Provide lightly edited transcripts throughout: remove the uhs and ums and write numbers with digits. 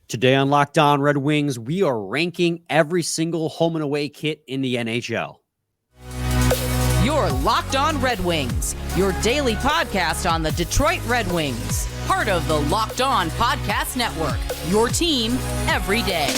Today on Locked On Red Wings, we are ranking every single home and away kit in the NHL. You're Locked On Red Wings, your daily podcast on the Detroit Red Wings. Part of the Locked On Podcast Network, your team every day.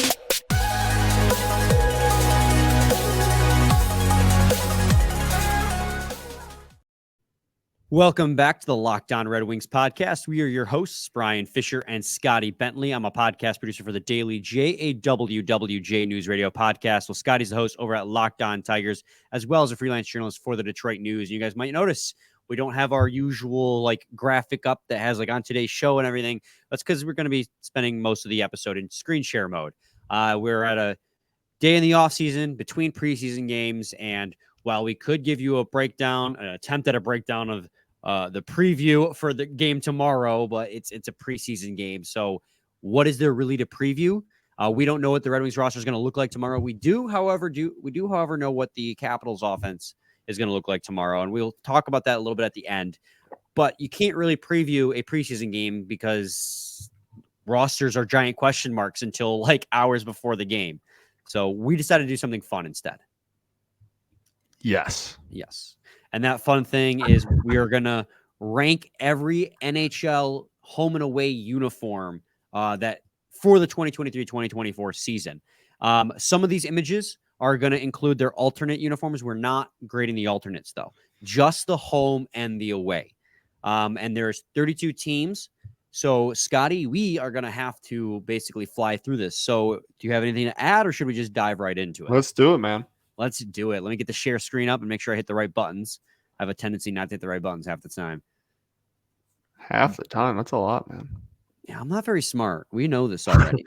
Welcome back to the Locked On Red Wings podcast. We are your hosts, Brian Fisher and Scotty Bentley. I'm a podcast producer for the daily JAWWJ News Radio podcast. Well, Scotty's the host over at Locked On Tigers, as well as a freelance journalist for the Detroit News. You guys might notice we don't have our usual graphic up that has on today's show and everything. That's because we're going to be spending most of the episode in screen share mode. We're at a day in the off season between preseason games, and while we could give you a breakdown, an attempt at a breakdown of the preview for the game tomorrow, but it's a preseason game. So what is there really to preview? We don't know what the Red Wings roster is going to look like tomorrow. We do, however, know what the Capitals offense is going to look like tomorrow. And we'll talk about that a little bit at the end, but you can't really preview a preseason game because rosters are giant question marks until hours before the game. So we decided to do something fun instead. Yes. And that fun thing is we are going to rank every NHL home and away uniform that for the 2023-2024 season. Some of these images are going to include their alternate uniforms. We're not grading the alternates, though. Just the home and the away. And there's 32 teams. So, Scotty, we are going to have to basically fly through this. So, do you have anything to add, or should we just dive right into it? Let's do it, man. Let's do it. Let me get the share screen up and make sure I hit the right buttons. I have a tendency not to hit the right buttons half the time. Half the time? That's a lot, man. Yeah, I'm not very smart. We know this already.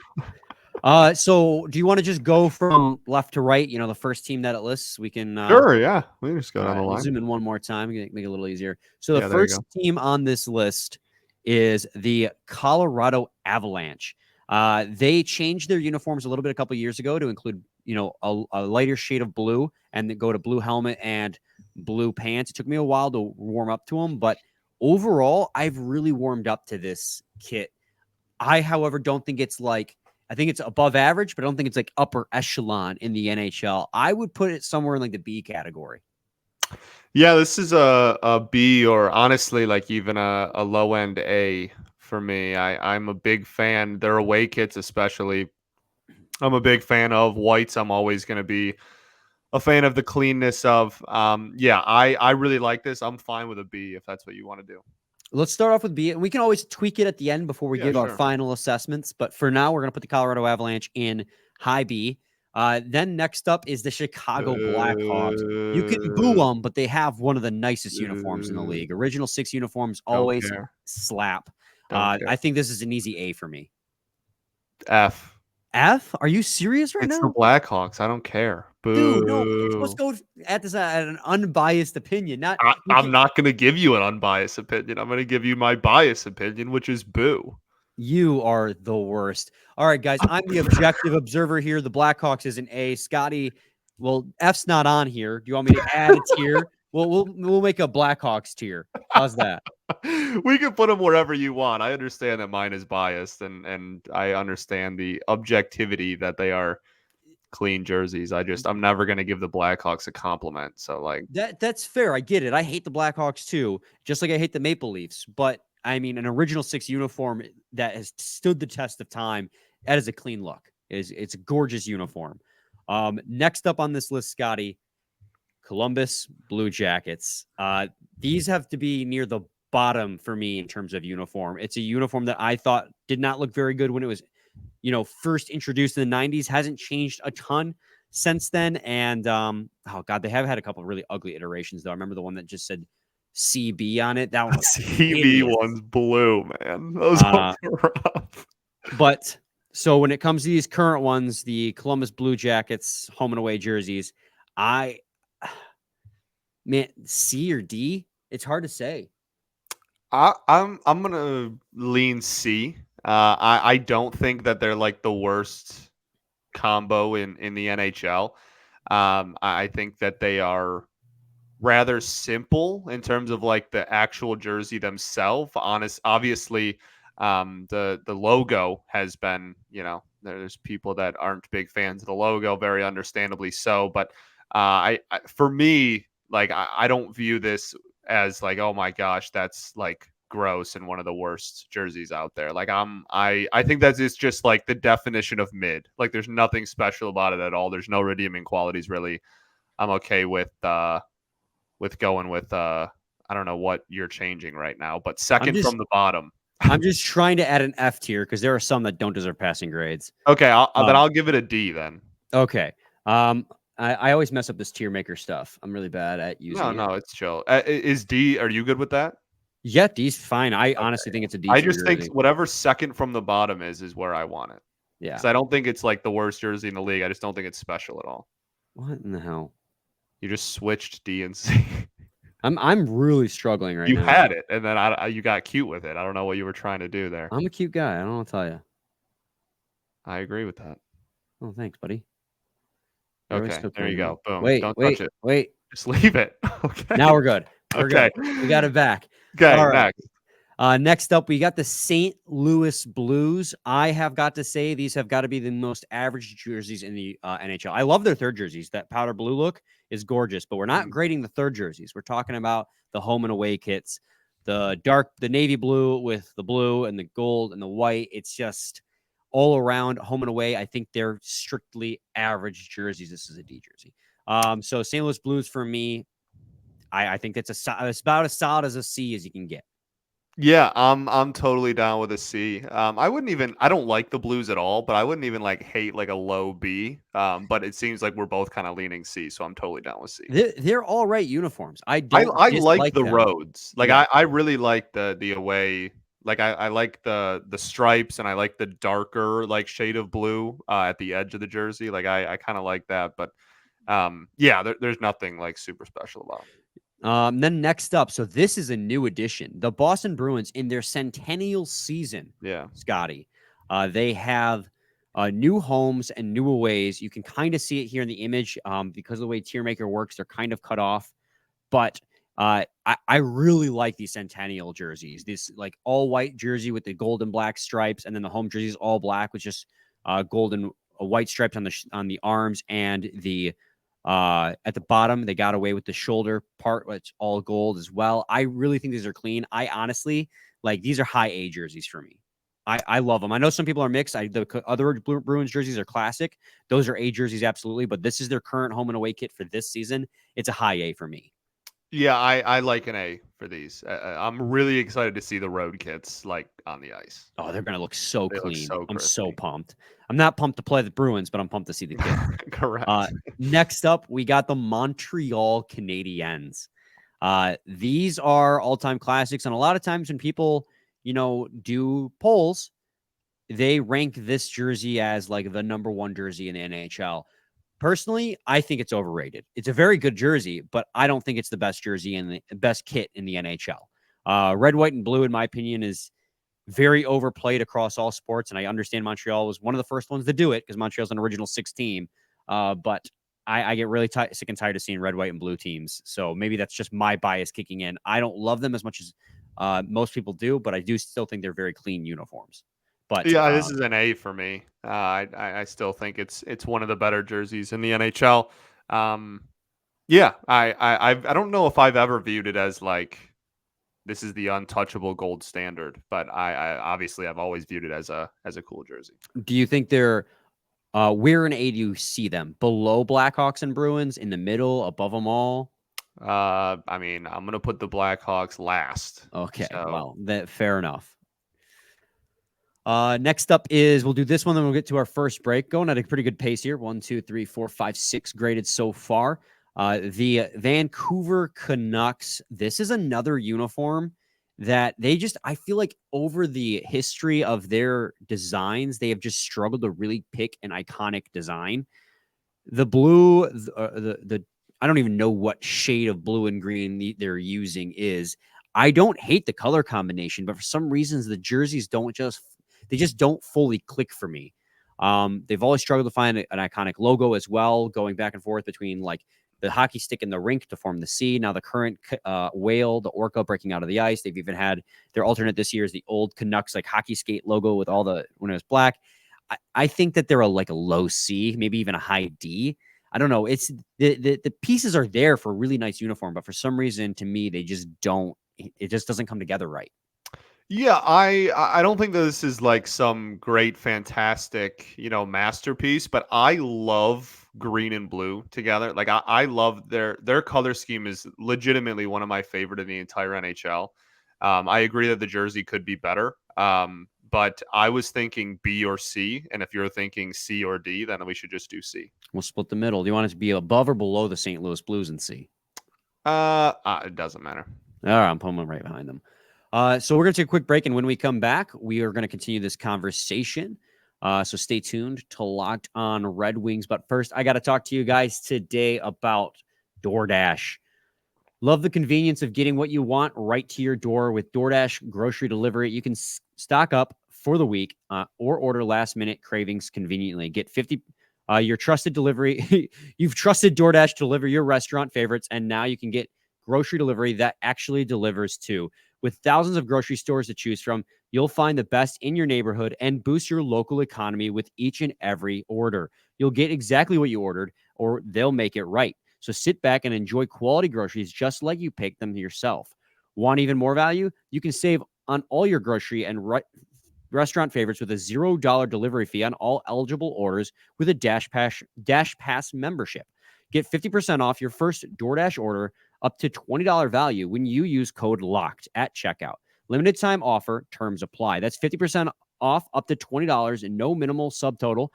So do you want to just go from left to right? You know, the first team that it lists, we can... Sure, yeah. We can just go down the We'll line. zoom in one more time, make it a little easier. So the first team on this list is the Colorado Avalanche. They changed their uniforms a little bit a couple years ago to include a lighter shade of blue, and then go to blue helmet and blue pants. It took me a while to warm up to them, but overall, I've really warmed up to this kit. I, however, don't think it's I think it's above average, but I don't think it's upper echelon in the NHL. I would put it somewhere in the B category. Yeah, this is a B, or honestly, even a low end A for me. I'm a big fan. Their away kits, especially. I'm a big fan of whites. I'm always going to be a fan of the cleanness of. I really like this. I'm fine with a B if that's what you want to do. Let's start off with B, and we can always tweak it at the end before we give our final assessments. But for now, we're going to put the Colorado Avalanche in high B. Then next up is the Chicago Blackhawks. You can boo them, but they have one of the nicest uniforms in the league. Original 6 uniforms always slap. I think this is an easy A for me. F? Are you serious right now? It's the Blackhawks. I don't care. Boo. Dude, no, let's go at this at an unbiased opinion. I'm not going to give you an unbiased opinion. I'm going to give you my biased opinion, which is boo. You are the worst. All right, guys, I'm the objective observer here. The Blackhawks is an A. Scotty, well, F's not on here. Do you want me to add a tier? We'll make a Blackhawks tier. How's that? We can put them wherever you want. I understand that mine is biased, and I understand the objectivity that they are clean jerseys. I'm never going to give the Blackhawks a compliment. So that's fair. I get it. I hate the Blackhawks too, just like I hate the Maple Leafs. But I mean, an original 6 uniform that has stood the test of time. That is a clean look. It's a gorgeous uniform. Next up on this list, Scotty, Columbus Blue Jackets. These have to be near the bottom for me in terms of uniform. It's a uniform that I thought did not look very good when it was, first introduced in the 90s. Hasn't changed a ton since then. And, they have had a couple of really ugly iterations, though. I remember the one that just said CB on it. That one CB one's blue, man. Those ones are rough. But so when it comes to these current ones, the Columbus Blue Jackets home and away jerseys, C or D? It's hard to say. I'm gonna lean C. I don't think that they're the worst combo in the NHL. I think that they are rather simple in terms of the actual jersey themselves. Obviously, The logo has been, there's people that aren't big fans of the logo, very understandably so. But I for me, like I don't view this as like, oh my gosh, that's like gross and one of the worst jerseys out there. Like I think that is just like the definition of mid. Like there's nothing special about it at all. There's no redeeming qualities really. I'm okay with going with I don't know what you're changing right now, but second from the bottom. I'm just trying to add an F tier because there are some that don't deserve passing grades. Okay, then I'll give it a D then. Okay. I always mess up this tier maker stuff. I'm really bad at using it. No, it's chill. Is D? Are you good with that? Yeah, D's fine. I honestly think it's a D. I just think whatever second from the bottom is where I want it. Yeah. Because I don't think it's like the worst jersey in the league. I just don't think it's special at all. What in the hell? You just switched D and C. I'm really struggling right now. You had it, and then you got cute with it. I don't know what you were trying to do there. I'm a cute guy. I don't know what to tell you. I agree with that. Oh, thanks, buddy. Okay, there you go. Boom. Wait, don't touch it. Wait. Just leave it. Okay. Now we're good. We're okay. good. We got it back. Okay, all right. next. Next up, we got the St. Louis Blues. I have got to say these have got to be the most average jerseys in the NHL. I love their third jerseys. That powder blue look is gorgeous, but we're not grading the third jerseys. We're talking about the home and away kits. The navy blue with the blue and the gold and the white. It's just all around home and away. I think they're strictly average jerseys. This is a D jersey. So St. Louis Blues for me, I think it's about as solid as a C as you can get. Yeah, I'm totally down with a C. I don't like the Blues at all, but I wouldn't even like hate like a low B. But it seems like we're both kind of leaning C, so I'm totally down with C. They're all right uniforms. I like the them. roads. Like yeah. I really like the away. Like I like the stripes, and I like the darker like shade of blue at the edge of the jersey. Like I kind of like that, but there's nothing like super special about it. Then next up, so this is a new addition. The Boston Bruins in their centennial season. Yeah, Scotty. They have new homes and new aways. You can kind of see it here in the image because of the way tier maker works. They're kind of cut off, but I really like these centennial jerseys. This like all white jersey with the gold and black stripes, and then the home jersey is all black with just gold and white stripes on the arms and the. At the bottom, they got away with the shoulder part, which all gold as well. I really think these are clean. I honestly like these are high A jerseys for me. I love them. I know some people are mixed. The other Bruins jerseys are classic. Those are A jerseys, absolutely. But this is their current home and away kit for this season. It's a high A for me. Yeah, I like an A for these. I'm really excited to see the road kits like on the ice. Oh, they're gonna look so clean. I'm crispy. so pumped. I'm not pumped to play the Bruins, but I'm pumped to see the kit. Correct. Next up, we got the Montreal Canadiens. These are all-time classics, and a lot of times when people, do polls, they rank this jersey as like the number one jersey in the NHL. Personally, I think it's overrated. It's a very good jersey, but I don't think it's the best jersey and the best kit in the NHL. Red, white, and blue, in my opinion, is very overplayed across all sports. And I understand Montreal was one of the first ones to do it because Montreal's an original 6 team. But I get really sick and tired of seeing red, white, and blue teams. So maybe that's just my bias kicking in. I don't love them as much as most people do, but I do still think they're very clean uniforms. But yeah, this is an A for me. I still think it's one of the better jerseys in the NHL. I don't know if I've ever viewed it as like this is the untouchable gold standard, but I obviously I've always viewed it as a cool jersey. Do you think they're where in A do you see them? Below Blackhawks and Bruins, in the middle, above them all? I mean, I'm gonna put the Blackhawks last. Okay, so. well, fair enough. Next up is we'll do this one, then we'll get to our first break. Going at a pretty good pace here. 1, 2, 3, 4, 5, 6 graded so far. The Vancouver Canucks. This is another uniform that I feel like over the history of their designs, they have just struggled to really pick an iconic design. The blue, I don't even know what shade of blue and green they're using is. I don't hate the color combination, but for some reasons the jerseys they just don't fully click for me. They've always struggled to find an iconic logo as well, going back and forth between like the hockey stick in the rink to form the C. Now the current whale, the orca breaking out of the ice. They've even had their alternate this year is the old Canucks like hockey skate logo with all the when it was black. I think that they're a low C, maybe even a high D. I don't know. It's the pieces are there for a really nice uniform, but for some reason, to me, they just don't. It just doesn't come together right. Yeah, I don't think that this is like some great, fantastic, masterpiece, but I love green and blue together. Like I love their color scheme is legitimately one of my favorite in the entire NHL. I agree that the jersey could be better. But I was thinking B or C, and if you're thinking C or D, then we should just do C. We'll split the middle. Do you want it to be above or below the St. Louis Blues in C? It doesn't matter. All right, I'm putting them right behind them. So we're going to take a quick break, and when we come back, we are going to continue this conversation. So stay tuned to Locked On Red Wings. But first, I got to talk to you guys today about DoorDash. Love the convenience of getting what you want right to your door with DoorDash grocery delivery. You can stock up for the week or order last-minute cravings conveniently. Get 50 your trusted delivery. You've trusted DoorDash to deliver your restaurant favorites, and now you can get grocery delivery that actually delivers too. With thousands of grocery stores to choose from, you'll find the best in your neighborhood and boost your local economy with each and every order. You'll get exactly what you ordered, or they'll make it right. So sit back and enjoy quality groceries just like you picked them yourself. Want even more value? You can save on all your grocery and restaurant favorites with a $0 delivery fee on all eligible orders with a Dash Pass membership. Get 50% off your first DoorDash order up to $20 value when you use code LOCKED at checkout. Limited time offer, terms apply. That's 50% off up to $20 and no minimal subtotal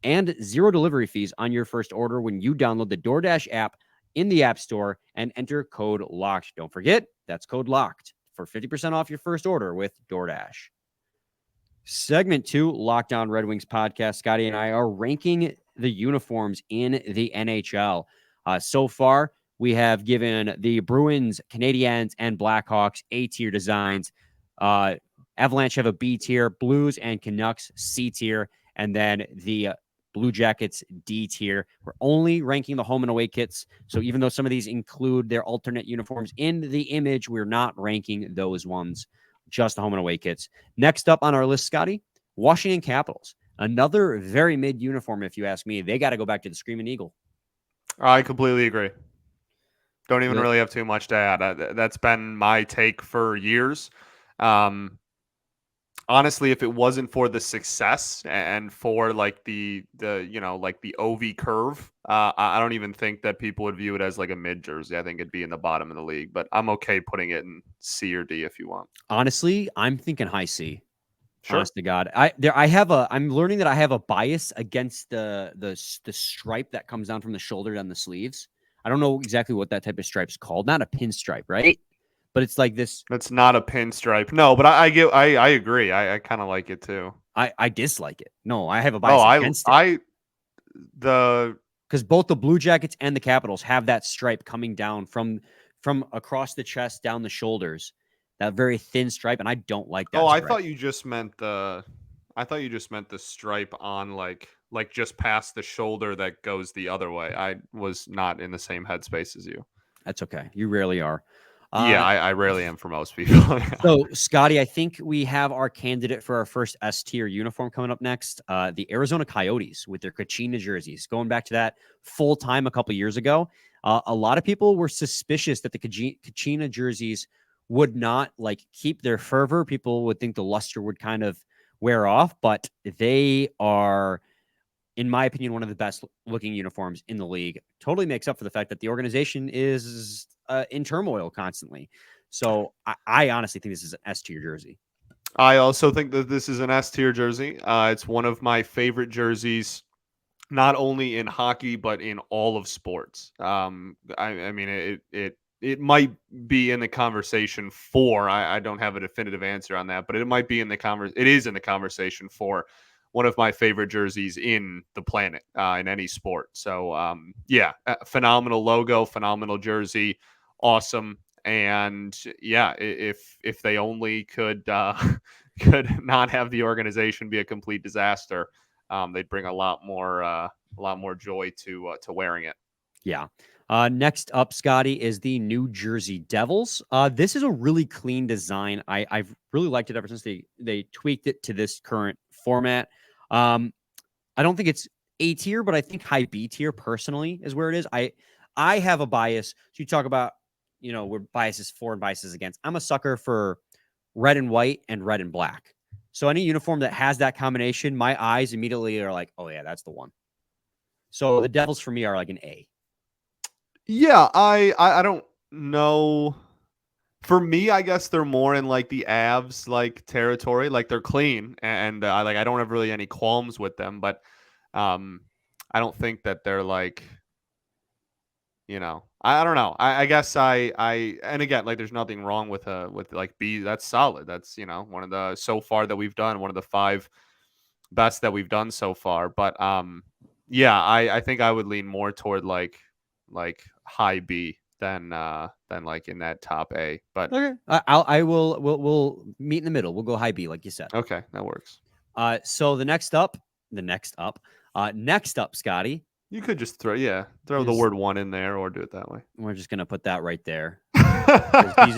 and zero delivery fees on your first order when you download the DoorDash app in the App Store and enter code LOCKED. Don't forget, that's code LOCKED for 50% off your first order with DoorDash. Segment 2, Locked On Red Wings podcast. Scotty and I are ranking the uniforms in the NHL. So far, we have given the Bruins, Canadiens, and Blackhawks A-tier designs. Avalanche have a B tier, Blues and Canucks C tier, and then the Blue Jackets D tier. We're only ranking the home and away kits. So even though some of these include their alternate uniforms in the image, we're not ranking those ones, just the home and away kits. Next up on our list, Scotty, Washington Capitals. Another very mid uniform, if you ask me. They got to go back to the Screaming Eagle. I completely agree. Don't even really have too much to add. That's been my take for years. Honestly, if it wasn't for the success and for like the OV curve, I don't even think that people would view it as like a mid jersey. I think it'd be in the bottom of the league, but I'm okay putting it in C or D if you want. Honestly, I'm thinking high C. Sure. Honest to God, I'm learning that I have a bias against the stripe that comes down from the shoulder down the sleeves. I don't know exactly what that type of stripe is called. Not a pinstripe, right? But it's like this. It's not a pinstripe. No, but I agree. I kind of like it too. I dislike it. No, I have a bias against it. Because both the Blue Jackets and the Capitals have that stripe coming down from across the chest down the shoulders. That very thin stripe, and I don't like that. I thought you just meant the stripe on like just past the shoulder that goes the other way. I was not in the same headspace as you. That's okay. You rarely are. Yeah, I rarely am for most people. So, Scotty, I think we have our candidate for our first S-tier uniform coming up next. The Arizona Coyotes with their Kachina jerseys. Going back to that full time a couple years ago, a lot of people were suspicious that the Kachina jerseys would not keep their fervor. People would think the luster would kind of wear off, but they are, in my opinion, one of the best looking uniforms in the league. Totally makes up for the fact that the organization is in turmoil constantly. So I honestly think this is an S-tier jersey. I also think that this is an S-tier jersey. It's one of my favorite jerseys, not only in hockey, but in all of sports. I mean, it might be in the conversation for, I don't have a definitive answer on that, but it might be in the it is in the conversation for one of my favorite jerseys in the planet, in any sport. So, phenomenal logo, phenomenal jersey, awesome. And yeah, if they only could not have the organization be a complete disaster, they'd bring a lot more joy to wearing it. Yeah. Next up, Scotty, is the New Jersey Devils. This is a really clean design. I've really liked it ever since they tweaked it to this current format. I don't think it's A tier, but I think high B tier personally is where it is. I have a bias. So you talk about, where biases for and biases against. I'm a sucker for red and white and red and black. So any uniform that has that combination, my eyes immediately are like, oh yeah, that's the one. So the Devils for me are like an A. Yeah, I don't know. For me, I guess they're more in like the Avs like territory. Like they're clean, and I don't have really any qualms with them. But I don't think that they're like, I don't know. I guess and again, like there's nothing wrong with like B. That's solid. That's one of the so far that we've done, one of the 5 best that we've done so far. But yeah, I think I would lean more toward like high B than like in that top A. But okay, we'll meet in the middle. We'll go high B, like you said. Okay, that works. So next up, Scotty. You could just throw the word one in there, or do it that way. We're just gonna put that right there. These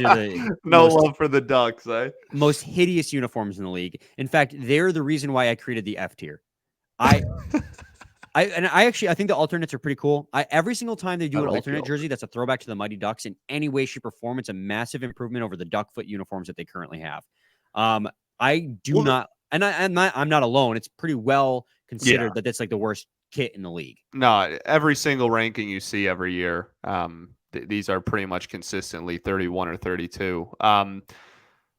are the love for the Ducks, eh? Most hideous uniforms in the league. In fact, they're the reason why I created the F tier. I think the alternates are pretty cool. Every single time they do an alternate jersey that's a throwback to the Mighty Ducks in any way, shape, or form, it's a massive improvement over the Duckfoot uniforms that they currently have. I'm not alone. It's pretty well considered that that's like the worst kit in the league. No, every single ranking you see every year, these are pretty much consistently 31 or 32.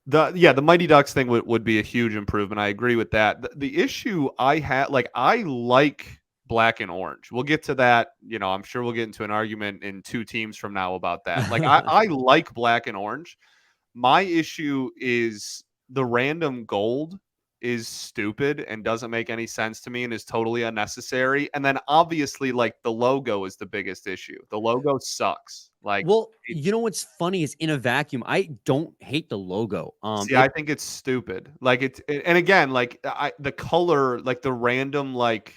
The Mighty Ducks thing would be a huge improvement. I agree with that. The issue I had, I like black and orange. We'll get to that. I'm sure we'll get into an argument in 2 teams from now about that. Like I like black and orange. My issue is the random gold is stupid and doesn't make any sense to me and is totally unnecessary. And then obviously, like, the logo is the biggest issue. The logo sucks. Like, well, what's funny is in a vacuum, I don't hate the logo. I think it's stupid. Like and again, like the color, like the random, like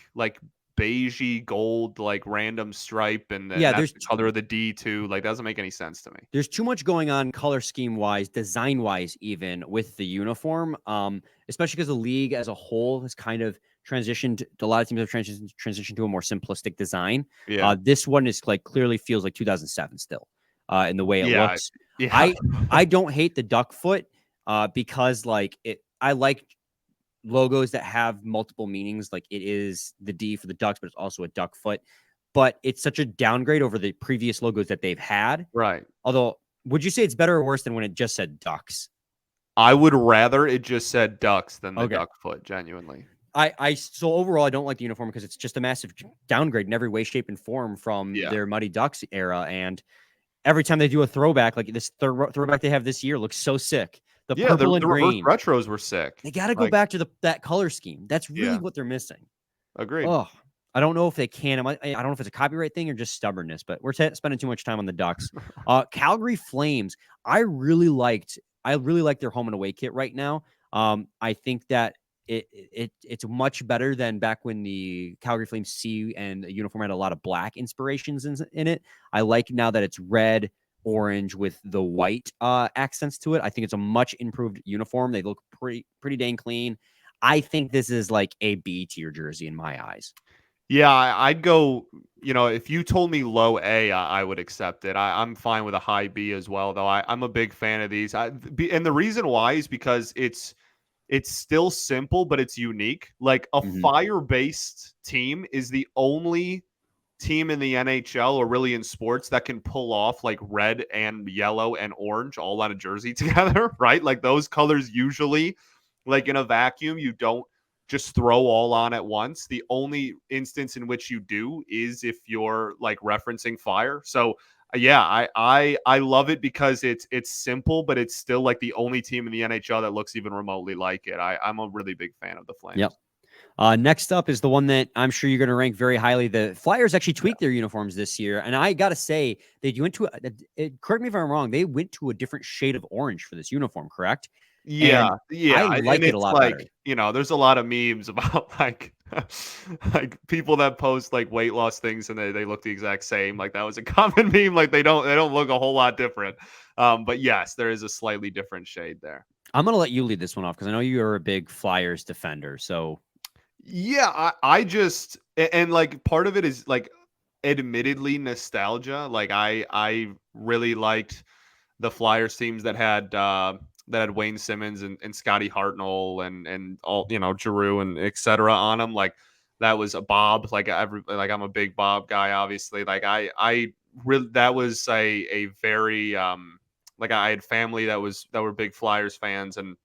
beigey gold, like random stripe, and that's the color of the D too. Like, that doesn't make any sense to me. There's too much going on color scheme wise, design wise, even with the uniform. Especially because the league as a whole has kind of transitioned. A lot of teams have transitioned to a more simplistic design. Yeah. This one is like clearly feels like 2007 still, in the way it looks. Yeah. I don't hate the duck foot, because I like logos that have multiple meanings. Like, it is the D for the Ducks, but it's also a duck foot. But it's such a downgrade over the previous logos that they've had. Right. Although, would you say it's better or worse than when it just said Ducks? I would rather it just said Ducks than the duck foot, genuinely. So overall, I don't like the uniform because it's just a massive downgrade in every way, shape, and form from their Mighty Ducks era. And every time they do a throwback, like this throwback they have this year, looks so sick. The purple and green retros were sick. They got to go back to that color scheme. That's really what they're missing. Agreed. Oh, I don't know if they can. I don't know if it's a copyright thing or just stubbornness, but we're spending too much time on the Ducks. Calgary Flames. I really like their home and away kit right now. I think that it's much better than back when the Calgary Flames C and uniform had a lot of black inspirations in it. I like now that it's red, orange with the white accents to it. I think it's a much improved uniform. They look pretty dang clean. I think this is like a B tier jersey in my eyes. Yeah, I'd go, if you told me low A, I would accept it. I'm fine with a high B as well, though. I'm a big fan of these. And the reason why is because it's still simple, but it's unique. Like, a fire-based team is the only team in the NHL, or really in sports, that can pull off like red and yellow and orange all on a jersey together, right? Like, those colors usually, like in a vacuum, you don't just throw all on at once. The only instance in which you do is if you're like referencing fire. So yeah, I love it because it's simple, but it's still like the only team in the NHL that looks even remotely like it. I'm a really big fan of the Flames. Yep. Next up is the one that I'm sure you're going to rank very highly. The Flyers actually tweaked their uniforms this year, and I got to say, they went to correct me if I'm wrong, they went to a different shade of orange for this uniform, correct? Yeah, I like it a lot better. There's a lot of memes about like like people that post like weight loss things and they look the exact same. Like that was a common meme. Like they don't look a whole lot different. But yes, there is a slightly different shade there. I'm gonna let you lead this one off because I know you're a big Flyers defender. So Yeah, I just and like part of it is like admittedly nostalgia. Like I really liked the Flyers teams that had Wayne Simmons and Scotty Hartnell and all, you know, Giroux and et cetera on them. Like that was a Bob. Like I'm a big Bob guy, obviously. Like I really, that was a very like I had family that were big Flyers fans, and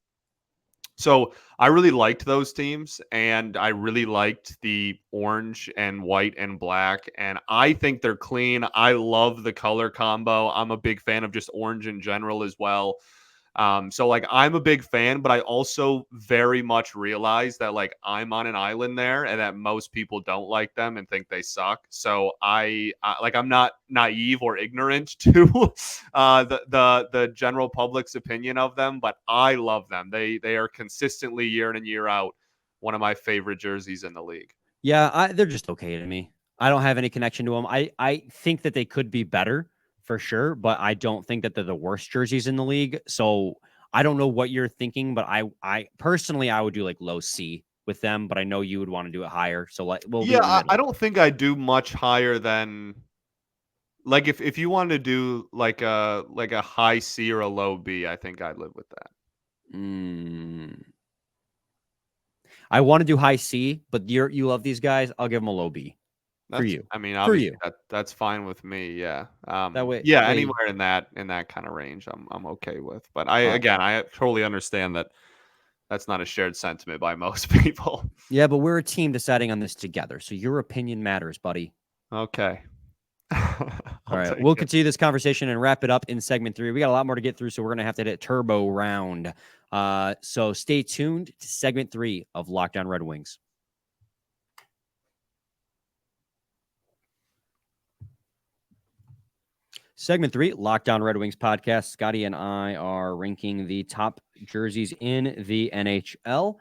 so I really liked those teams, and I really liked the orange and white and black, and I think they're clean. I love the color combo. I'm a big fan of just orange in general as well. So like I'm a big fan, but I also very much realize that like I'm on an island there and that most people don't like them and think they suck. So I like I'm not naive or ignorant to the general public's opinion of them, but I love them. They are consistently year in and year out one of my favorite jerseys in the league. yeah, they're just okay to me. I don't have any connection to them. I think that they could be better for sure, but I don't think that they're the worst jerseys in the league. So I don't know what you're thinking, but I personally I would do like low C with them, but I know you would want to do it higher. So like we'll be Yeah, in the middle. I don't think I do much higher than like if you wanted to do like a high C or a low B, I think I'd live with that. Mm. I want to do high C, but you love these guys. I'll give them a low B for That's you. I mean, For obviously you. that's fine with me. Yeah. That way, Yeah, way. anywhere in that kind of range I'm okay with. But I Uh, again, I totally understand that that's not a shared sentiment by most people. yeah, but we're a team deciding on this together. So your opinion matters, buddy. Okay. All I'll right, take we'll it. continue this conversation and wrap it up in segment 3. We got a lot more to get through, so we're gonna have to hit turbo round. So stay tuned to segment 3 of Lockdown Red Wings. Segment 3, Lockdown Red Wings podcast. Scotty and I are ranking the top jerseys in the NHL.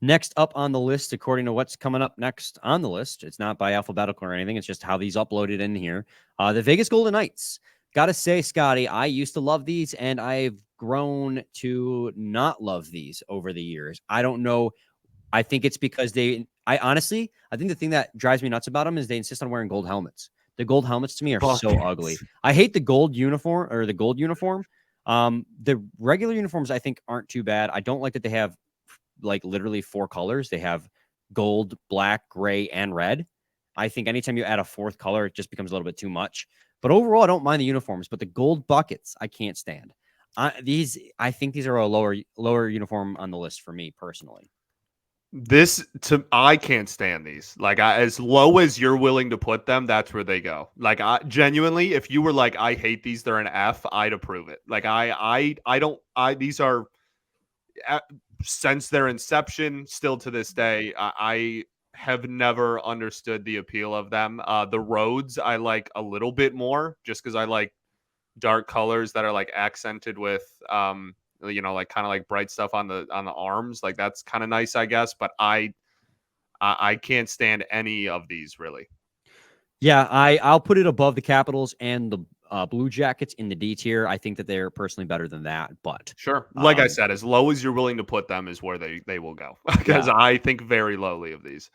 Next up on the list, according to what's coming up next on the list, it's not by alphabetical or anything. It's just how these uploaded in here. The Vegas Golden Knights. Gotta say, Scotty, I used to love these, and I've grown to not love these over the years. I don't know. I think it's because I think the thing that drives me nuts about them is they insist on wearing gold helmets. The gold helmets to me are so ugly. I hate the gold uniform or the gold uniform. The regular uniforms I think aren't too bad. I don't like that they have like literally 4 colors. They have gold, black, gray, and red. I think anytime you add a 4th color, it just becomes a little bit too much. But overall, I don't mind the uniforms, but the gold buckets, I can't stand. I think these are a lower uniform on the list for me personally. I can't stand these. Like as low as you're willing to put them, that's where they go. Like I genuinely, if you were like, I hate these, they're an F, I'd approve it. Like I don't. These are since their inception, still to this day, I have never understood the appeal of them. The roads I like a little bit more, just because I like dark colors that are like accented with you know, like kind of like bright stuff on the arms. Like that's kind of nice, I guess. But I can't stand any of these really. Yeah, I'll put it above the Capitals and the Blue Jackets in the D tier. I think that they're personally better than that, but Sure. Like I said, as low as you're willing to put them is where they will go. Because yeah. I think very lowly of these.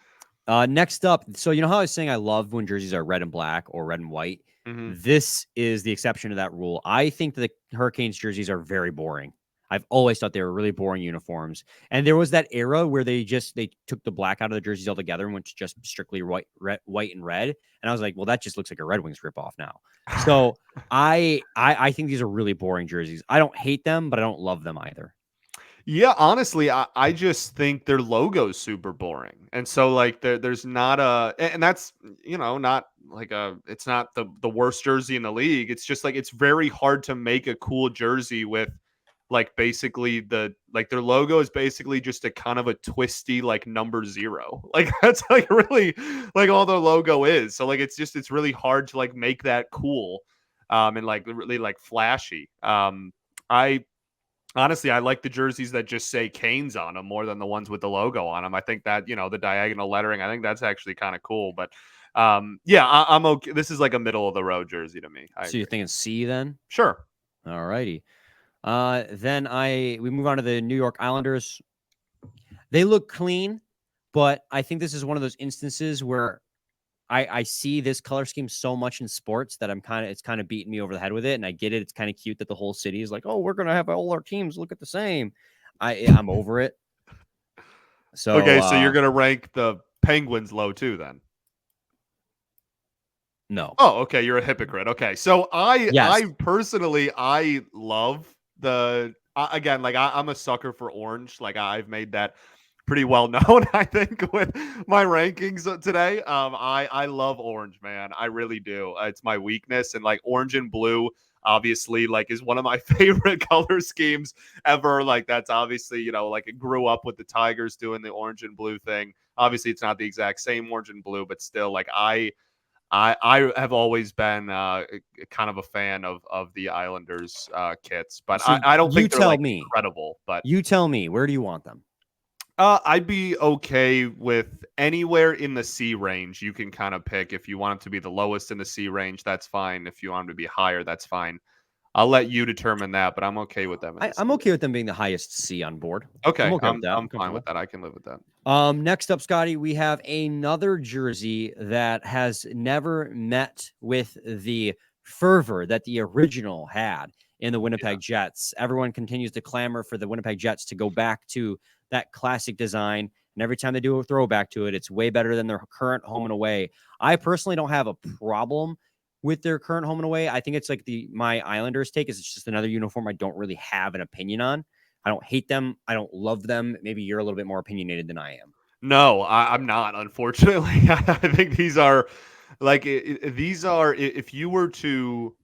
Next up, so you know how I was saying I love when jerseys are red and black or red and white? Mm-hmm. This is the exception to that rule. I think that the Hurricanes jerseys are very boring. I've always thought they were really boring uniforms. And there was that era where they took the black out of the jerseys altogether and went to just strictly white and red. And I was like, well, that just looks like a Red Wings ripoff now. So I think these are really boring jerseys. I don't hate them, but I don't love them either. Yeah, honestly, I just think their logo's super boring. And so like there's not and that's, you know, not like it's not the worst jersey in the league. It's just like it's very hard to make a cool jersey with like basically their logo is basically just a kind of a twisty like number 0. Like that's like really like all their logo is. So like it's really hard to like make that cool and like really like flashy. Honestly, I like the jerseys that just say Canes on them more than the ones with the logo on them. I think that, the diagonal lettering, I think that's actually kind of cool. But yeah, I'm okay. This is like a middle of the road jersey to me. I So you're agree. thinking C then? Sure. All righty. Then we move on to the New York Islanders. They look clean, but I think this is one of those instances where I see this color scheme so much in sports that it's kind of beating me over the head with it. And I get it. It's kind of cute that the whole city is like, oh, we're going to have all our teams look at the same. I'm over it. So, Okay, so you're going to rank the Penguins low too then? No. Oh, okay, you're a hypocrite. Okay. So Yes. I personally love again, like I'm a sucker for orange. Like I've made that pretty well known, I think, with my rankings today. I love orange, man. I really do. It's my weakness, and like orange and blue obviously like is one of my favorite color schemes ever. Like that's obviously, like it grew up with the Tigers doing the orange and blue thing. Obviously it's not the exact same orange and blue, but still like I have always been kind of a fan of the Islanders kits, but So I don't think they're like me. incredible. But You tell me, where do you want them? I'd be okay with anywhere in the C range. You can kind of pick if you want them to be the lowest in the C range. That's fine. If you want them to be higher, that's fine. I'll let you determine that, but I'm okay with them. I'm okay with them being the highest C on board. Okay, I'm okay with that. I'm fine with that. I can live with that. Next up, Scotty, we have another jersey that has never met with the fervor that the original had in the Winnipeg Jets. Everyone continues to clamor for the Winnipeg Jets to go back to that classic design. And every time they do a throwback to it, it's way better than their current home and away. I personally don't have a problem with their current home and away. I think it's like my Islanders take is it's just another uniform I don't really have an opinion on. I don't hate them. I don't love them. Maybe you're a little bit more opinionated than I am. No, I'm not, unfortunately. I think these are like these are if you were to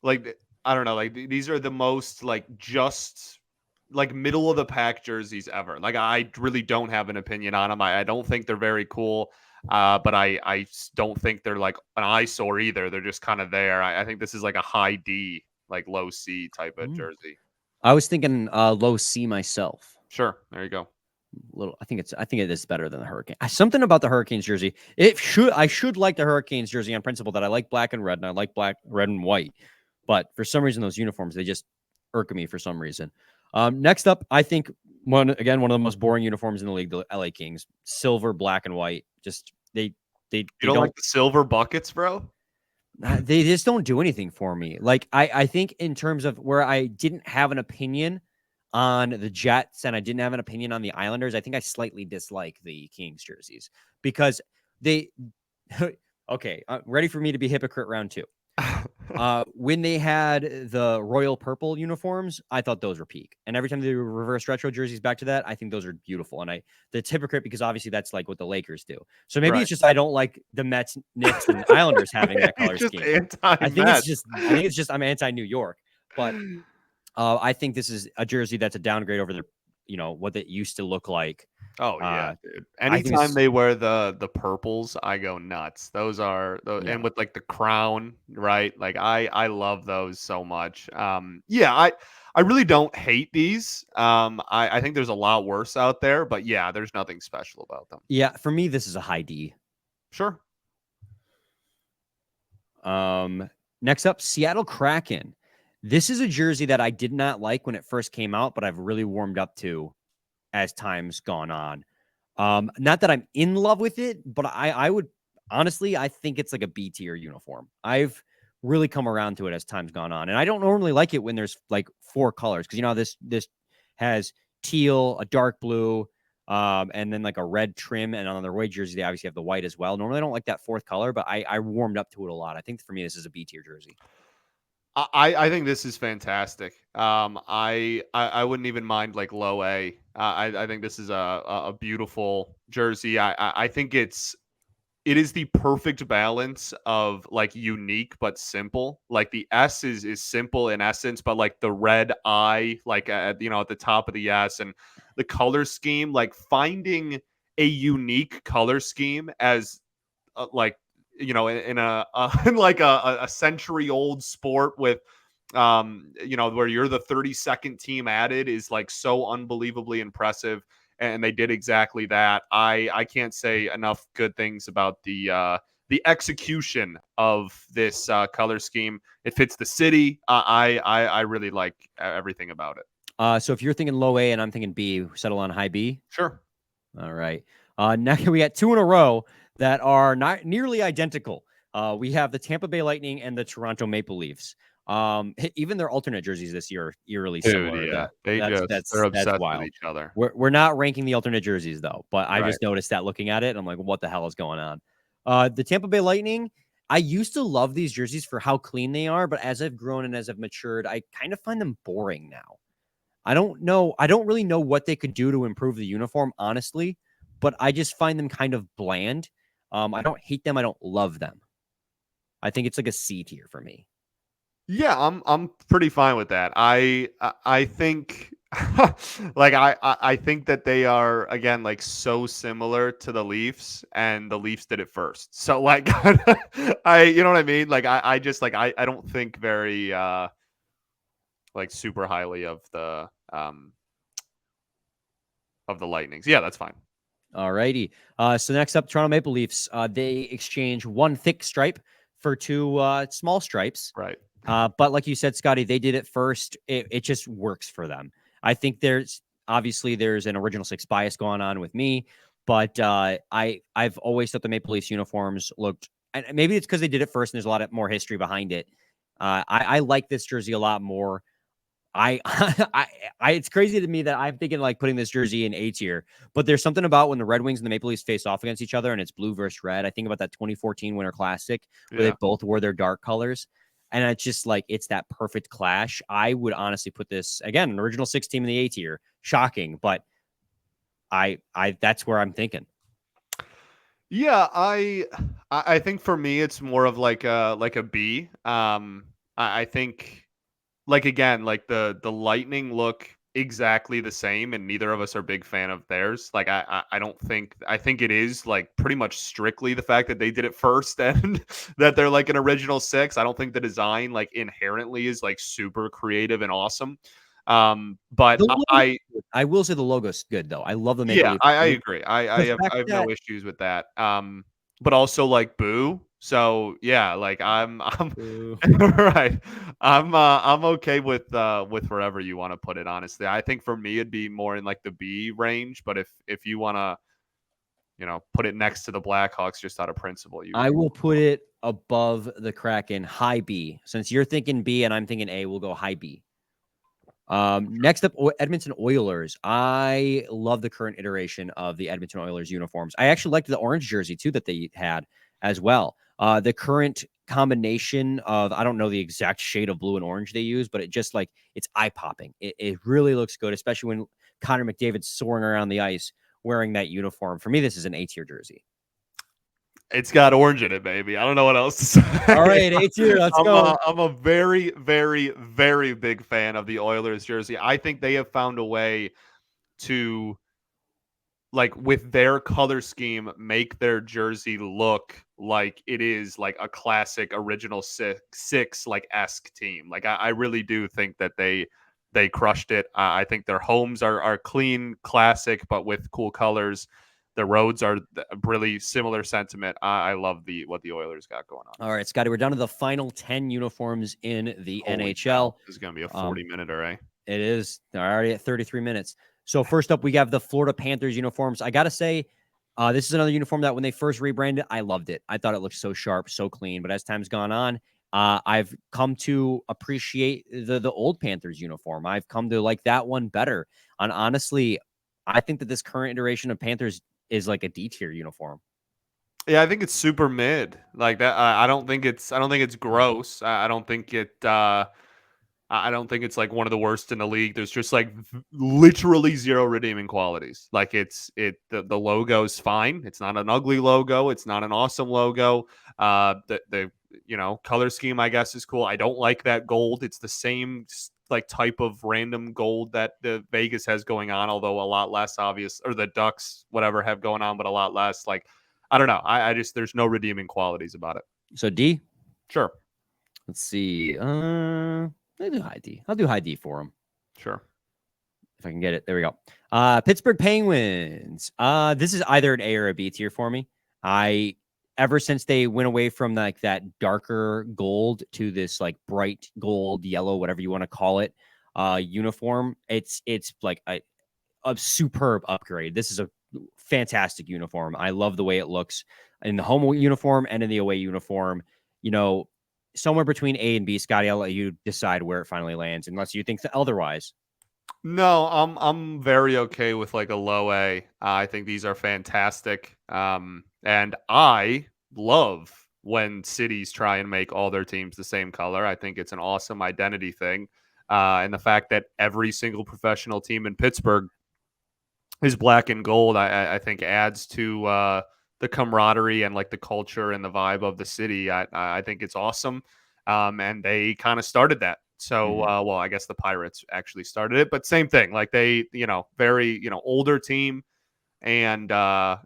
like I don't know, like these are the most like just like middle of the pack jerseys ever. Like I really don't have an opinion on them. I don't think they're very cool. But I don't think they're like an eyesore either. They're just kind of there. I think this is like a high D, like low C type of jersey. I was thinking low C myself. Sure, there you go. I think it is better than the Hurricane. Something about the Hurricanes jersey. I should like the Hurricanes jersey on principle that I like black and red and I like black, red, and white. But for some reason, those uniforms, they just irk me for some reason. Next up, I think one of the most boring uniforms in the league, the LA Kings, silver, black, and white. Just they don't like the silver buckets, bro? They just don't do anything for me. Like I think in terms of where I didn't have an opinion on the Jets and I didn't have an opinion on the Islanders, I think I slightly dislike the Kings jerseys because they okay, ready for me to be hypocrite round 2. When they had the royal purple uniforms, I thought those were peak. And every time they reverse retro jerseys back to that, I think those are beautiful. And that's hypocrite because obviously that's like what the Lakers do. So maybe it's just I don't like the Mets, Knicks, and Islanders having that color scheme. I think it's just I'm anti New York. But I think this is a jersey that's a downgrade over what it used to look like. Oh yeah, dude. Anytime they wear the purples, I go nuts. Those are and with like the crown, right? Like I love those so much. I really don't hate these. I think there's a lot worse out there, but yeah, there's nothing special about them. Yeah, for me, this is a high D. Sure. Next up, Seattle Kraken. This is a jersey that I did not like when it first came out, but I've really warmed up to as time's gone on. Not that I'm in love with it, but I would honestly, I think it's like a B tier uniform. I've really come around to it as time's gone on. And I don't normally like it when there's like 4 colors. Cause this has teal, a dark blue, and then like a red trim. And on their away jersey, they obviously have the white as well. Normally I don't like that 4th color, but I warmed up to it a lot. I think for me, this is a B tier jersey. I think this is fantastic. I wouldn't even mind like low A. I think this is a beautiful jersey. I think it is the perfect balance of like unique but simple. Like the S is simple in essence, but like the red I like at the top of the S and the color scheme, like finding a unique color scheme as like in a in like a century old sport with where you're the 32nd team added is like so unbelievably impressive. And they did exactly that. I can't say enough good things about the execution of this color scheme. It fits the city. I really like everything about it. So if you're thinking low A and I'm thinking B, settle on high B. Sure. All right. Now we got two in a row that are not nearly identical. We have the Tampa Bay Lightning and the Toronto Maple Leafs. Even their alternate jerseys this year are eerily similar. Yeah, That's they're obsessed wild. with each other. We're not ranking the alternate jerseys though, but I Right. just noticed that looking at it, and I'm like, what the hell is going on? The Tampa Bay Lightning, I used to love these jerseys for how clean they are, but as I've grown and as I've matured, I kind of find them boring now. I don't really know what they could do to improve the uniform, honestly, but I just find them kind of bland. I don't hate them. I don't love them. I think it's like a C tier for me. Yeah, I'm pretty fine with that. I think like I think that they are again like so similar to the Leafs, and the Leafs did it first. So like I you know what I mean? Like I just like I don't think very like super highly of the Lightnings. Yeah, that's fine. All righty. So next up, Toronto Maple Leafs. They exchange one thick stripe for two small stripes. Right. But like you said, Scotty, they did it first. It just works for them. I think there's an original six bias going on with me, but I've always thought the Maple Leafs uniforms looked, and maybe it's because they did it first and there's a lot of more history behind it. I like this jersey a lot more. It's crazy to me that I'm thinking like putting this jersey in A tier, but there's something about when the Red Wings and the Maple Leafs face off against each other and it's blue versus red. I think about that 2014 Winter Classic where they both wore their dark colors. And it's just like, it's that perfect clash. I would honestly put this, again, an original six team in the A tier. Shocking, but I that's where I'm thinking. Yeah, I think for me it's more of like a B. I think like again, like the Lightning look exactly the same, and neither of us are big fan of theirs. Like I don't think I think it is like pretty much strictly the fact that they did it first and that they're like an original six. I don't think the design like inherently is like super creative and awesome. But I will say the logo's good though. I love the Maple Leaf. I agree. I have no issues with that. But also like boo. So yeah, like I'm right. I'm okay with wherever you want to put it, honestly. I think for me it'd be more in like the B range, but if you want to, put it next to the Blackhawks just out of principle, I will put it above the Kraken, high B. Since you're thinking B and I'm thinking A, we'll go high B. Next up, Edmonton Oilers. I love the current iteration of the Edmonton Oilers uniforms. I actually liked the orange jersey too that they had as well. The current combination of, I don't know the exact shade of blue and orange they use, but it just like, it's eye popping. It really looks good, especially when Connor McDavid's soaring around the ice wearing that uniform. For me, this is an A tier jersey. It's got orange in it, baby. I don't know what else to say. All right, A tier. Let's go. I'm a very, very, very big fan of the Oilers jersey. I think they have found a way to, like, with their color scheme, make their jersey look like it is like a classic original six like esque team. Like, I really do think that they crushed it. I think their homes are clean, classic, but with cool colors. The roads are really similar sentiment. I love what the Oilers got going on. All right, Scotty, we're down to the final 10 uniforms in the NHL. Cow. This is going to be a 40-minute array. It is. They're already at 33 minutes. So first up, we have the Florida Panthers uniforms. I got to say, this is another uniform that when they first rebranded, I loved it. I thought it looked so sharp, so clean. But as time's gone on, I've come to appreciate the old Panthers uniform. I've come to like that one better. And honestly, I think that this current iteration of Panthers is like a D tier uniform. Yeah, I think it's super mid. Like that. I don't think it's gross. I don't think it's like one of the worst in the league. There's just like literally zero redeeming qualities. Like the logo's fine. It's not an ugly logo. It's not an awesome logo. The color scheme, I guess, is cool. I don't like that gold. It's the same like type of random gold that the Vegas has going on, although a lot less obvious, or the Ducks, whatever, have going on, but a lot less. Like, I don't know. I just, there's no redeeming qualities about it. So D? Sure. Let's see. I'll do high D. I'll do high D for them. Sure. If I can get it. There we go. Pittsburgh Penguins. This is either an A or a B tier for me. Ever since they went away from like that darker gold to this like bright gold, yellow, whatever you want to call it, uniform, it's like a superb upgrade. This is a fantastic uniform. I love the way it looks in the home uniform and in the away uniform. You know, somewhere between A and B, Scotty, I'll let you decide where it finally lands, unless you think otherwise. No, I'm very okay with like a low A. I think these are fantastic. And I love when cities try and make all their teams the same color. I think it's an awesome identity thing. And the fact that every single professional team in Pittsburgh is black and gold, I think adds to the camaraderie and like the culture and the vibe of the city. I think it's awesome. And they kind of started that. So, well, I guess the Pirates actually started it, but same thing. Like they, very, older team and a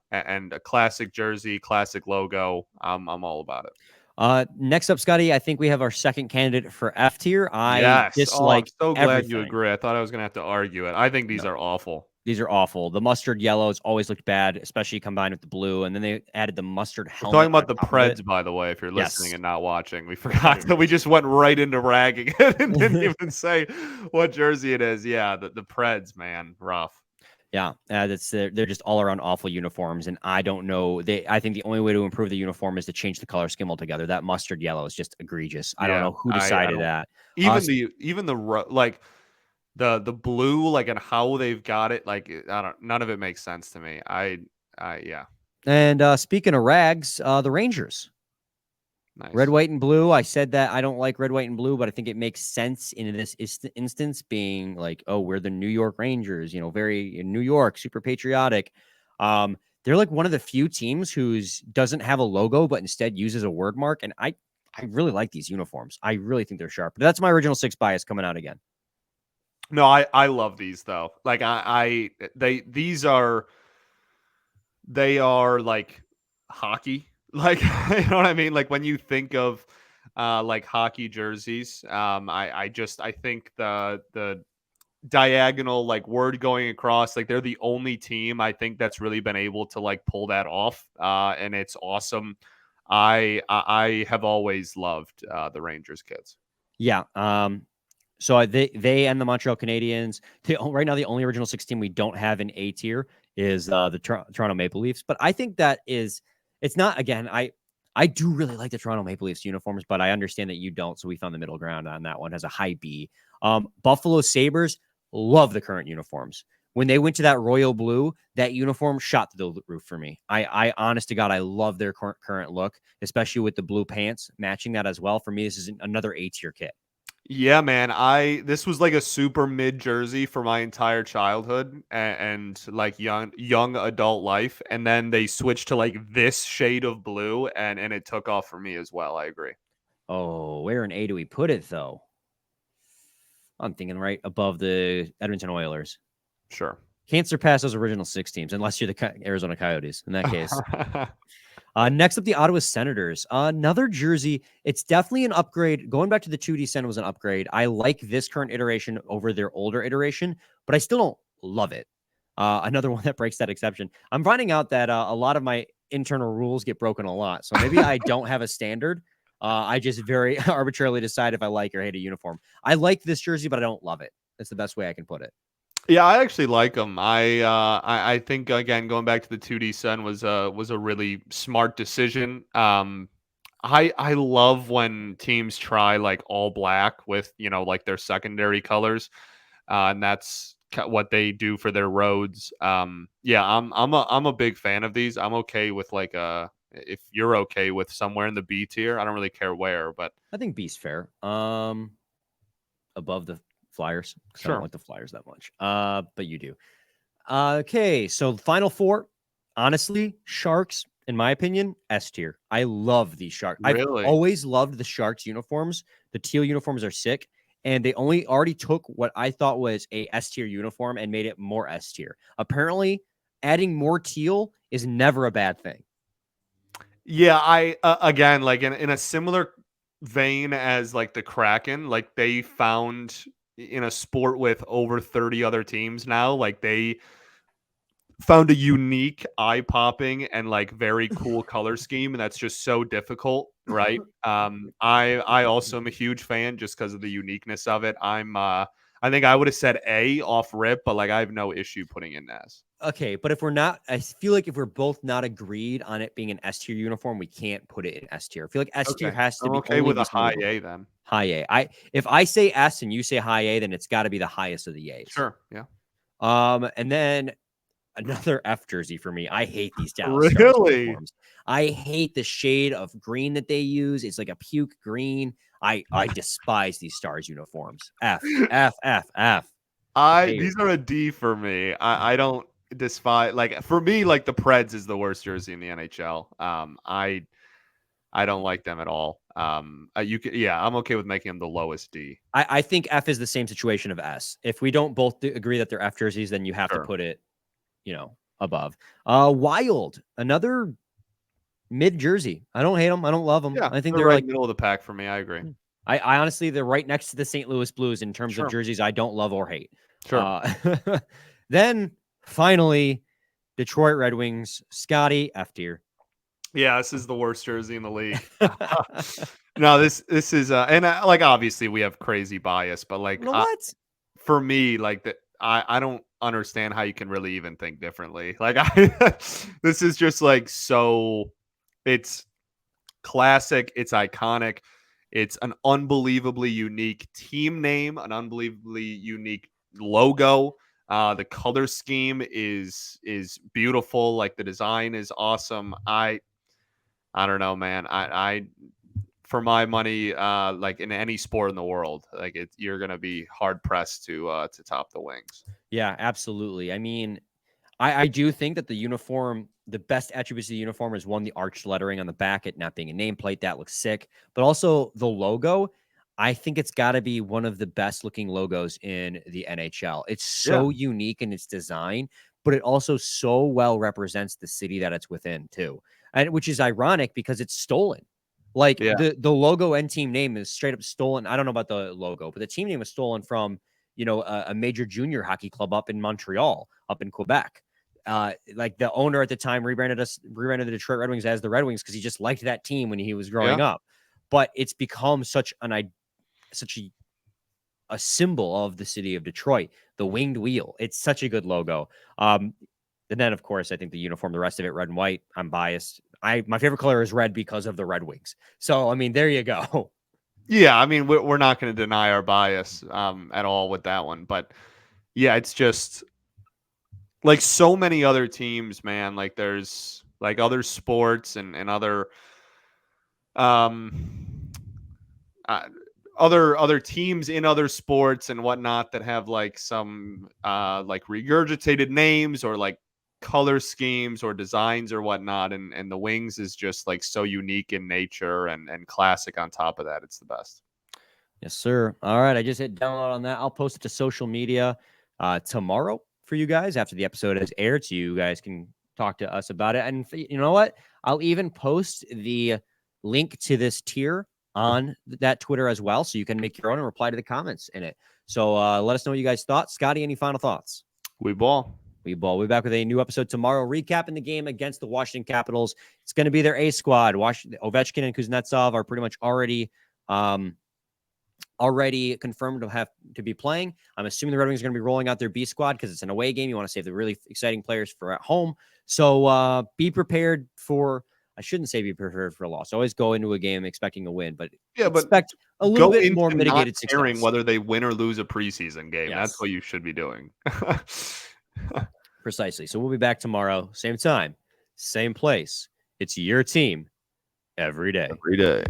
classic jersey, classic logo. I'm all about it. Next up, Scotty, I think we have our second candidate for F tier. Yes. Dislike I'm so glad everything. you agree. I thought I was going to have to argue it. I think these are awful. These are awful. The mustard yellows always looked bad, especially combined with the blue. And then they added the mustard helmet. We're talking about the Preds, by the way, if you're listening and not watching. We forgot that we just went right into ragging and didn't even say what jersey it is. Yeah, the Preds, man, rough. Yeah, they're just all around awful uniforms, and I don't know. I think the only way to improve the uniform is to change the color scheme altogether. That mustard yellow is just egregious. I don't know who decided that. Even the blue, like, and how they've got it, like, none of it makes sense to me. Yeah. And speaking of rags, the Rangers. Nice. Red, white, and blue. I said that I don't like red, white, and blue, but I think it makes sense in this instance, being like, oh, we're the New York Rangers, very in New York, super patriotic. They're like one of the few teams who's doesn't have a logo, but instead uses a word mark. And I really like these uniforms. I really think they're sharp. But that's my original 6 bias coming out again. No, I love these though. Like they are like hockey. Like, you know what I mean? Like when you think of like hockey jerseys, I think the diagonal like word going across, like they're the only team I think that's really been able to like pull that off. And it's awesome. I have always loved the Rangers kids. Yeah. So they and the Montreal Canadiens, right now the only original 6 team we don't have in A tier is the Toronto Maple Leafs. But I think it's not, again, I do really like the Toronto Maple Leafs uniforms, but I understand that you don't. So we found the middle ground on that one as a high B. Buffalo Sabres, love the current uniforms. When they went to that royal blue, that uniform shot through the roof for me. I honest to God, I love their current look, especially with the blue pants matching that as well. For me, this is another A tier kit. Yeah, man. This was like a super mid jersey for my entire childhood and like young adult life, and then they switched to like this shade of blue, and it took off for me as well. I agree. Oh, where in A do we put it though? I'm thinking right above the Edmonton Oilers. Sure. Can't surpass those original 6 teams unless you're the Arizona Coyotes in that case. Next up, the Ottawa Senators. Another jersey. It's definitely an upgrade. Going back to the 2D Sen was an upgrade. I like this current iteration over their older iteration, but I still don't love it. Another one that breaks that exception. I'm finding out that a lot of my internal rules get broken a lot. So maybe I don't have a standard. I just very arbitrarily decide if I like or hate a uniform. I like this jersey, but I don't love it. That's the best way I can put it. Yeah, I actually like them. I think, again, going back to the 2D Sen was a really smart decision. I love when teams try like all black with like their secondary colors, and that's what they do for their roads. Yeah, I'm a big fan of these. I'm okay with like if you're okay with somewhere in the B tier. I don't really care where, but I think B's fair. Above the Flyers. Sure. I don't like the Flyers that much. But you do. Okay, so final 4. Honestly, Sharks, in my opinion, S tier. I love these Sharks. Really? I've always loved the Sharks uniforms. The teal uniforms are sick, and they already took what I thought was a S tier uniform and made it more S tier. Apparently, adding more teal is never a bad thing. Yeah, again, like in a similar vein as like the Kraken. Like they found in a sport with over 30 other teams now, like they found a unique, eye-popping, and like very cool color scheme, and that's just so difficult, right? I also am a huge fan just because of the uniqueness of it. I think I would have said A off rip, but like I have no issue putting in S. Okay, but if we're not, I feel like if we're both not agreed on it being an S tier uniform, we can't put it in S tier. I feel like S tier Okay, has to I'm be okay only with be a high something A then. high A. If I say S and you say high A, then it's got to be the highest of the A's. Sure, yeah. And then another F jersey for me. I hate these Dallas Stars Really? uniforms. I hate the shade of green that they use. It's like a puke green. I despise these Stars uniforms. F, F, F, F. These are a D for me. I don't despise, like, for me, like the Preds is the worst jersey in the NHL. I don't like them at all. I'm okay with making them the lowest D. I think F is the same situation of S. If we don't both agree that they're F jerseys, then you have to put it, above. Wild, another mid jersey. I don't hate them. I don't love them. Yeah, I think they're they're right like middle of the pack for me. I agree. I honestly, they're right next to the St. Louis Blues in terms of Sure. jerseys I don't love or hate. Sure. Then finally, Detroit Red Wings, Scotty, F tier. Yeah, this is the worst jersey in the league. No, this is and like obviously we have crazy bias, but like What? for me, like I don't understand how you can really even think differently. Like this is just like so, it's classic, it's iconic, it's an unbelievably unique team name, an unbelievably unique logo. The color scheme is beautiful. Like the design is awesome. I don't know, man. I for my money, like in any sport in the world, like you're gonna be hard pressed to top the Wings. Yeah, absolutely. I mean, I do think that the uniform, the best attributes of the uniform is one, the arched lettering on the back, it not being a nameplate, that looks sick, but also the logo. I think it's got to be one of the best looking logos in the NHL. It's so unique in its design, but it also so well represents the city that it's within too. And which is ironic because it's stolen. Like the logo and team name is straight up stolen. I don't know about the logo, but the team name was stolen from, a major junior hockey club up in Montreal, up in Quebec. Like the owner at the time rebranded the Detroit Red Wings as the Red Wings because he just liked that team when he was growing up. But it's become such a symbol of the city of Detroit, the winged wheel. It's such a good logo. And then of course I think the uniform, the rest of it, red and white. I'm biased. My favorite color is red because of the Red Wings. So I mean, there you go. Yeah, I mean we're not going to deny our bias at all with that one, but yeah, it's just like so many other teams, man. Like there's like other sports and other um other teams in other sports and whatnot that have like some like regurgitated names or like color schemes or designs or whatnot, and the Wings is just like so unique in nature and classic on top of that. It's the best. Yes, sir. All right, I just hit download on that. I'll post it to social media tomorrow for you guys after the episode has aired, so you guys can talk to us about it. And you know what? I'll even post the link to this tier on that Twitter as well, so you can make your own and reply to the comments in it. So let us know what you guys thought. Scotty, any final thoughts? We ball. We'll be back with a new episode tomorrow, recapping the game against the Washington Capitals. It's going to be their A squad. Ovechkin and Kuznetsov are pretty much already confirmed to have to be playing. I'm assuming the Red Wings are going to be rolling out their B squad because it's an away game. You want to save the really exciting players for at home. So be prepared for, I shouldn't say be prepared for a loss. Always go into a game expecting a win, but expect a little bit more mitigated success. Whether they win or lose a preseason game. Yes. That's what you should be doing. Precisely. So we'll be back tomorrow, same time, same place. It's your team every day. Every day.